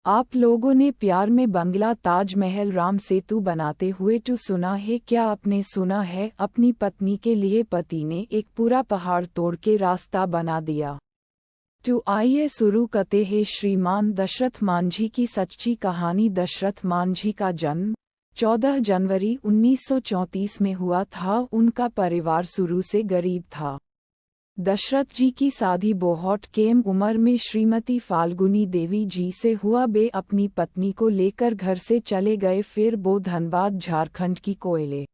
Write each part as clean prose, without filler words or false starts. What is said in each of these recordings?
आप लोगों ने प्यार में बंगला, ताजमहल, राम सेतु बनाते हुए तो सुना है, क्या आपने सुना है अपनी पत्नी के लिए पति ने एक पूरा पहाड़ तोड़ के रास्ता बना दिया? तो आइए शुरू करते हैं श्रीमान दशरथ मांझी की सच्ची कहानी। दशरथ मांझी का जन्म 14 जनवरी 1934 में हुआ था। उनका परिवार शुरू से गरीब था। दशरथ जी की शादी बहुत कम उम्र में श्रीमती फाल्गुनी देवी जी से हुआ। वे अपनी पत्नी को लेकर घर से चले गए। फिर वो धनबाद, झारखंड की कोयले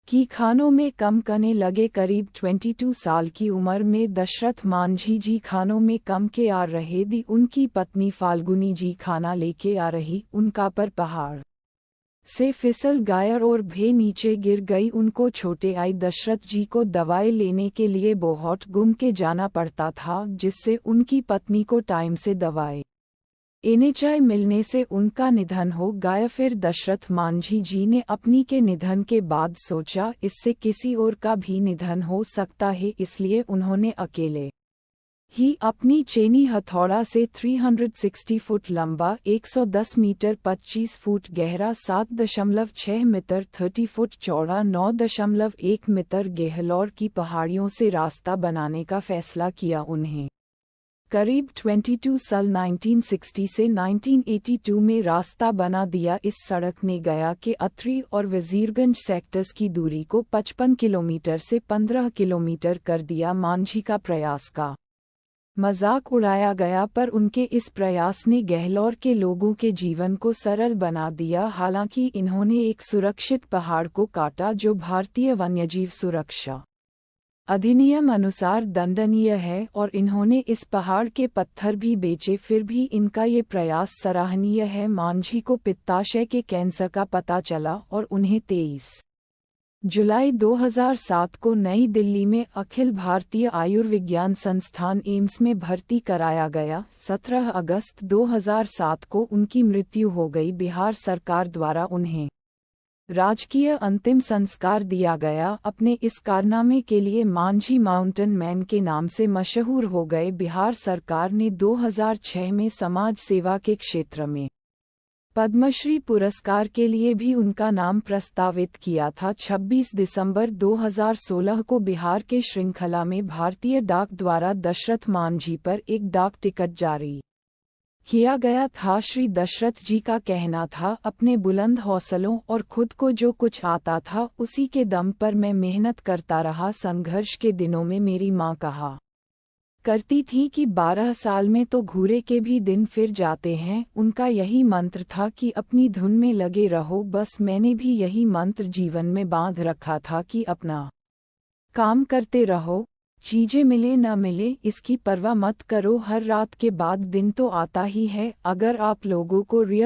की खानों में काम करने लगे। करीब 22 साल की उम्र में दशरथ मांझी जी खानों में काम के आ रहे थे। उनकी पत्नी फाल्गुनी जी खाना लेके आ रही, उनका पर पहाड़ से फिसल गया और भे नीचे गिर गई। उनको छोटे आई दशरथ जी को दवाई लेने के लिए बहुत घूम के जाना पड़ता था, जिससे उनकी पत्नी को टाइम से दवाई एनएचआई मिलने से उनका निधन हो गया। फिर दशरथ मांझी जी ने अपनी के निधन के बाद सोचा, इससे किसी और का भी निधन हो सकता है, इसलिए उन्होंने अकेले ही अपनी चेनी हथौड़ा से 360 फुट लंबा, 110 मीटर 25 फुट गहरा, 7.6 मीटर 30 फुट चौड़ा, 9.1 मीटर गहलोर की पहाड़ियों से रास्ता बनाने का फैसला किया। उन्हें करीब 22 साल 1960 से 1982 में रास्ता बना दिया। इस सड़क ने गया के अथरी और वजीरगंज सेक्टर्स की दूरी को 55 किलोमीटर से 15 किलोमीटर कर दिया। मांझी का प्रयास का मजाक उड़ाया गया, पर उनके इस प्रयास ने गहलोर के लोगों के जीवन को सरल बना दिया। हालांकि इन्होंने एक सुरक्षित पहाड़ को काटा, जो भारतीय वन्यजीव सुरक्षा अधिनियम अनुसार दंडनीय है, और इन्होंने इस पहाड़ के पत्थर भी बेचे। फिर भी इनका ये प्रयास सराहनीय है। मांझी को पित्ताशय के कैंसर का पता चला और उन्हें 23 जुलाई 2007 को नई दिल्ली में अखिल भारतीय आयुर्विज्ञान संस्थान एम्स में भर्ती कराया गया। 17 अगस्त 2007 को उनकी मृत्यु हो गई। बिहार सरकार द्वारा उन्हें राजकीय अंतिम संस्कार दिया गया। अपने इस कारनामे के लिए मांझी माउंटेन मैन के नाम से मशहूर हो गए। बिहार सरकार ने 2006 में समाज सेवा के क्षेत्र में पद्मश्री पुरस्कार के लिए भी उनका नाम प्रस्तावित किया था। 26 दिसंबर 2016 को बिहार के श्रृंखला में भारतीय डाक द्वारा दशरथ मांझी पर एक डाक टिकट जारी किया गया था। श्री दशरथ जी का कहना था, अपने बुलंद हौसलों और खुद को जो कुछ आता था उसी के दम पर मैं मेहनत करता रहा। संघर्ष के दिनों में मेरी माँ कहा करती थी कि 12 साल में तो घूरे के भी दिन फिर जाते हैं। उनका यही मंत्र था कि अपनी धुन में लगे रहो। बस मैंने भी यही मंत्र जीवन में बांध रखा था कि अपना काम करते रहो, चीजें मिले न मिले इसकी परवाह मत करो। हर रात के बाद दिन तो आता ही है। अगर आप लोगों को रियल